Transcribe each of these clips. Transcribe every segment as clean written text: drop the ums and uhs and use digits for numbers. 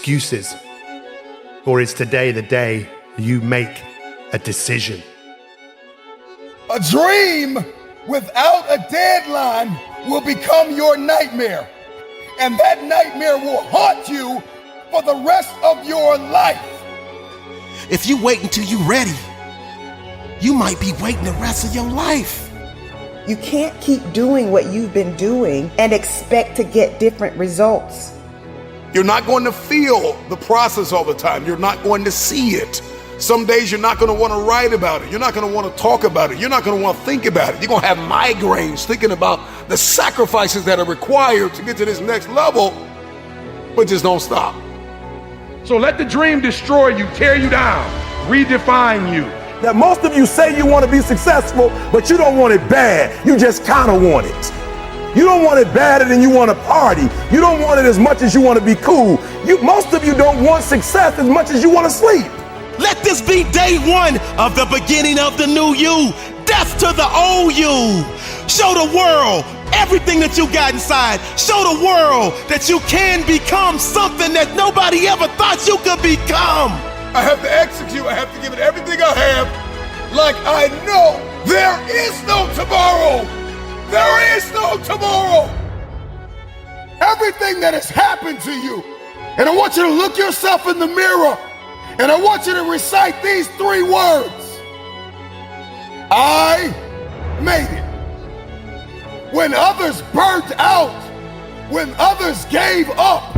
excuses? Or is today the day you make a decision? A dream without a deadline will become your nightmare. And that nightmare will haunt you for the rest of your life. If you wait until you're ready, you might be waiting the rest of your life. You can't keep doing what you've been doing and expect to get different results. You're not going to feel the process all the time. You're not going to see it. Some days you're not going to want to write about it. You're not going to want to talk about it. You're not going to want to think about it. You're going to have migraines thinking about the sacrifices that are required to get to this next level, but just don't stop. So let the dream destroy you, tear you down, redefine you. That most of you say you want to be successful, but you don't want it bad. You just kind of want it. You don't want it badder than you want to party. You don't want it as much as you want to be cool. Most of you don't want success as much as you want to sleep. Let this be day one of the beginning of the new you. Death to the old you. Show the world everything that you got inside. Show the world that you can become something that nobody ever thought you could become. I have to execute. I have to give it everything I have. Like I know there is no tomorrow. There is no tomorrow. Everything that has happened to you. And I want you to look yourself in the mirror. And I want you to recite these 3 words. I made it. When others burnt out, when others gave up,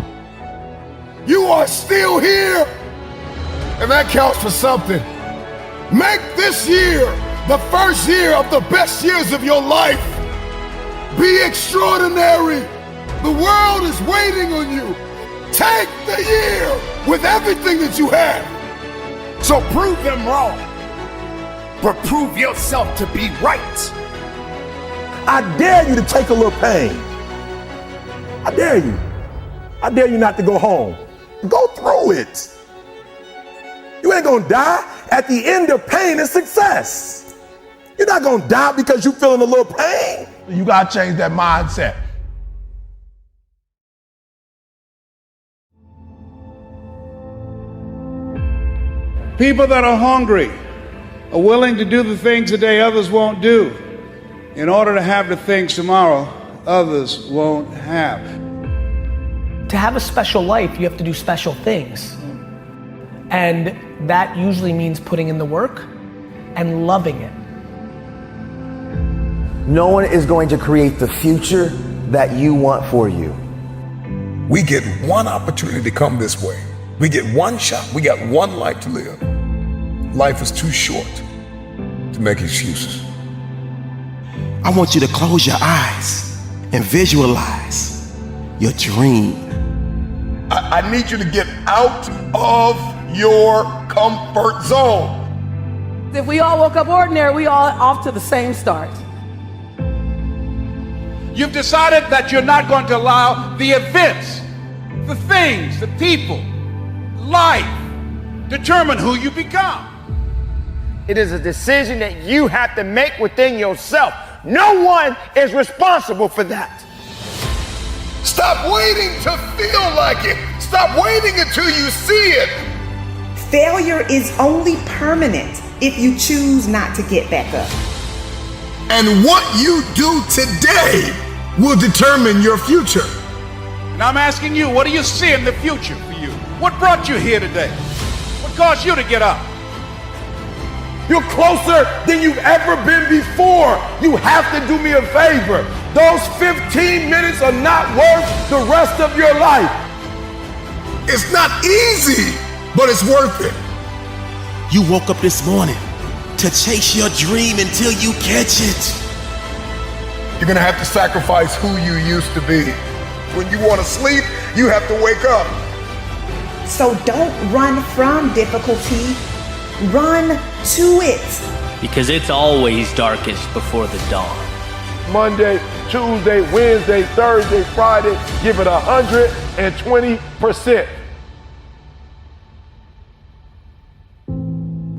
you are still here. And that counts for something. Make this year the first year of the best years of your life. Be extraordinary. The world is waiting on you. Take the year with everything that you have. So prove them wrong, but prove yourself to be right. I dare you to take a little pain. I dare you. I dare you not to go home. Go through it. You ain't gonna die. At the end of pain is success. You're not gonna die because you're feeling a little pain. You gotta change that mindset. People that are hungry are willing to do the things today others won't do in order to have the things tomorrow others won't have. To have a special life, you have to do special things. And that usually means putting in the work and loving it. No one is going to create the future that you want for you. We get one opportunity to come this way. We get one shot. We got one life to live. Life is too short to make excuses. I want you to close your eyes and visualize your dream. I need you to get out of your comfort zone. If we all woke up ordinary, we all off to the same start. You've decided that you're not going to allow the events, the things, the people, life determine who you become. It is a decision that you have to make within yourself. No one is responsible for that. Stop waiting to feel like it. Stop waiting until you see it. Failure is only permanent if you choose not to get back up. And what you do today will determine your future. And I'm asking you, what do you see in the future for you? What brought you here today? What caused you to get up? You're closer than you've ever been before. You have to do me a favor. Those 15 minutes are not worth the rest of your life. It's not easy, but it's worth it. You woke up this morning to chase your dream until you catch it. You're gonna have to sacrifice who you used to be. When you want to sleep, you have to wake up. So don't run from difficulty, run to it. Because it's always darkest before the dawn. Monday, Tuesday, Wednesday, Thursday, Friday, give it 120%.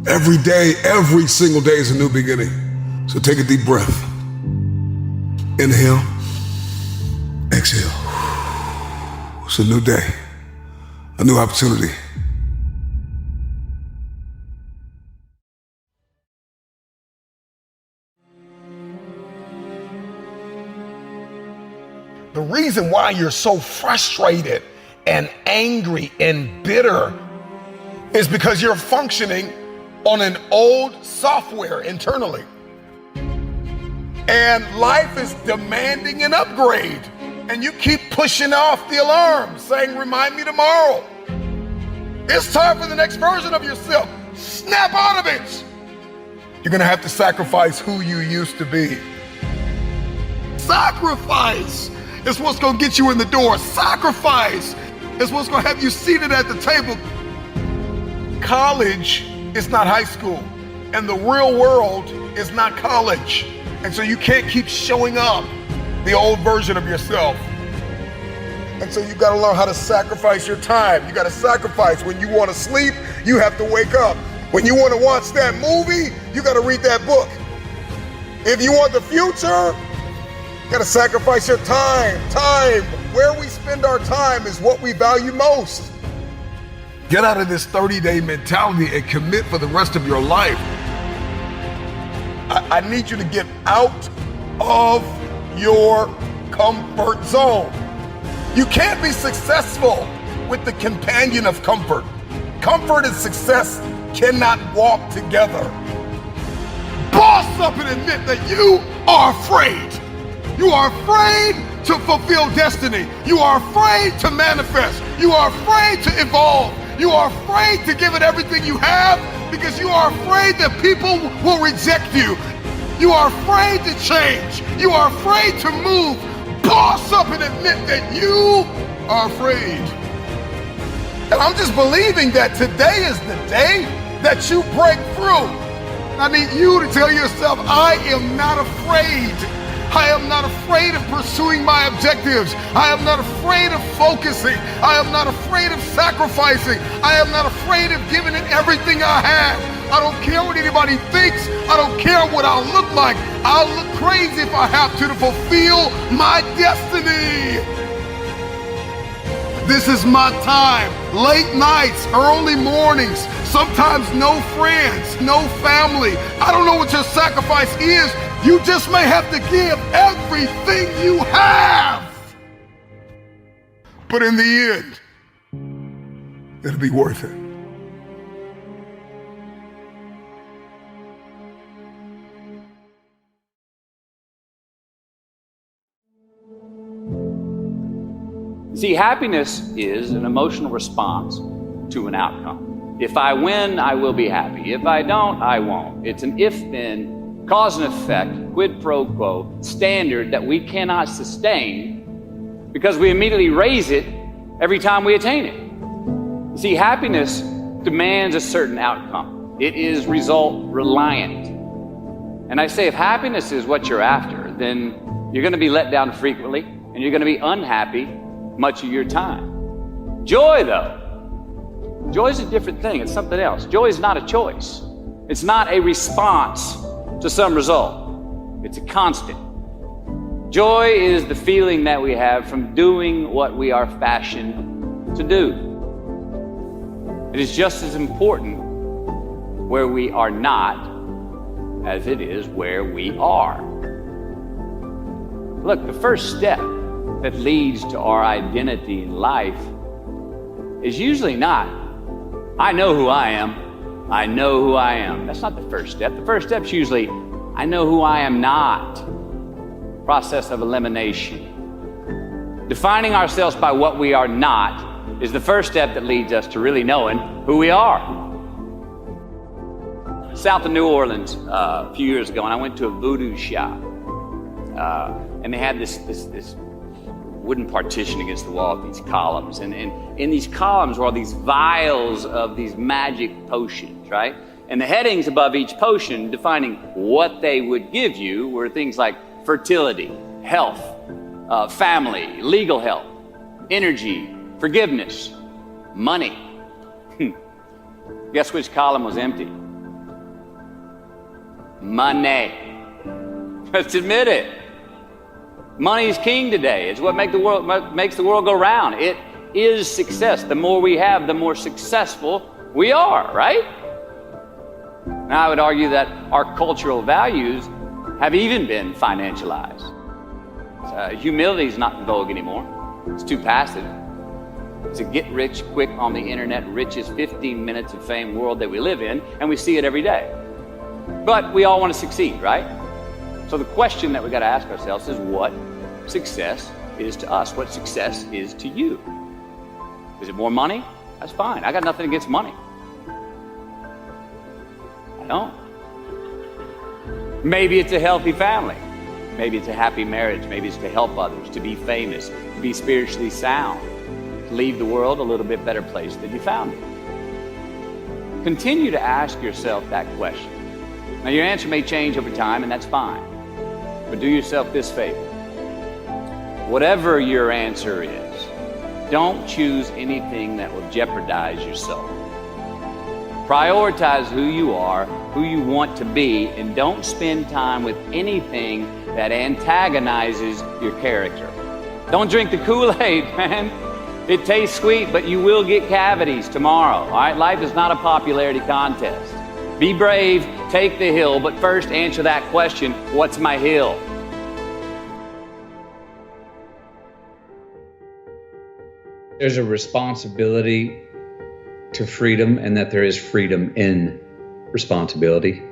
Every day, every single day is a new beginning. So take a deep breath. Inhale, exhale. It's a new day. a new opportunity. The reason why you're so frustrated and angry and bitter is because you're functioning on an old software internally. And life is demanding an upgrade. And you keep pushing off the alarm, saying, remind me tomorrow. It's time for the next version of yourself. Snap out of it. You're gonna have to sacrifice who you used to be. Sacrifice is what's gonna get you in the door. Sacrifice is what's gonna have you seated at the table. College is not high school, and the real world is not college. And so you can't keep showing up the old version of yourself. And so you gotta learn how to sacrifice your time. You gotta sacrifice. When you wanna sleep, you have to wake up. When you wanna watch that movie, you gotta read that book. If you want the future, you gotta sacrifice your time. Time, where we spend our time is what we value most. Get out of this 30-day mentality and commit for the rest of your life. I need you to get out of your comfort zone. You can't be successful with the companion of comfort. Comfort and success cannot walk together. Boss up and admit that you are afraid. You are afraid to fulfill destiny. You are afraid to manifest. You are afraid to evolve. You are afraid to give it everything you have because you are afraid that people will reject you. You are afraid to change. You are afraid to move. Boss up and admit that you are afraid. And I'm just believing that today is the day that you break through. I need you to tell yourself, I am not afraid. I am not afraid of pursuing my objectives. I am not afraid of focusing. I am not afraid of sacrificing. I am not afraid of giving it everything I have. I don't care what anybody thinks. I don't care what I'll look like. I'll look crazy if I have to fulfill my destiny. This is my time. Late nights, early mornings, sometimes no friends, no family. I don't know what your sacrifice is. You just may have to give everything you have. But in the end, it'll be worth it. See, happiness is an emotional response to an outcome. If I win, I will be happy. If I don't, I won't. It's an if-then, cause and effect, quid pro quo standard that we cannot sustain because we immediately raise it every time we attain it. See, happiness demands a certain outcome. It is result reliant. And I say if happiness is what you're after, then you're going to be let down frequently and you're going to be unhappy much of your time. Joy, though, joy is a different thing. It's something else. Joy is not a choice. It's not a response to some result. It's a constant. Joy is the feeling that we have from doing what we are fashioned to do. It is just as important where we are not as it is where we are. Look, the first step that leads to our identity in life is usually not, I know who I am, I know who I am. That's not the first step. The first step's usually, I know who I am not. Process of elimination. Defining ourselves by what we are not is the first step that leads us to really knowing who we are. South of New Orleans a few years ago, and I went to a voodoo shop. And they had this wooden partition against the wall with these columns. And in these columns were all these vials of these magic potions, right? And the headings above each potion defining what they would give you were things like fertility, health, family, legal help, energy, forgiveness, money. Guess which column was empty? Money. Let's admit it. Money is king today. It's what makes the world go round. is success. The more we have, the more successful we are, right? Now, I would argue that our cultural values have even been financialized. Humility is not in vogue anymore. It's too passive. It's a get rich quick on the internet, rich is 15 minutes of fame world that we live in, and we see it every day. But we all want to succeed, right? So the question that we got to ask ourselves is what success is to us, what success is to you. Is it more money? That's fine. I got nothing against money. I don't. Maybe it's a healthy family. Maybe it's a happy marriage. Maybe it's to help others, to be famous, to be spiritually sound, to leave the world a little bit better place than you found it. Continue to ask yourself that question. Now, your answer may change over time, and that's fine. But do yourself this favor. Whatever your answer is, don't choose anything that will jeopardize your soul. Prioritize who you are, who you want to be, and don't spend time with anything that antagonizes your character. Don't drink the Kool-Aid, man. It tastes sweet, but you will get cavities tomorrow, all right? Life is not a popularity contest. Be brave, take the hill, but first answer that question, what's my hill? There's a responsibility to freedom, and that there is freedom in responsibility.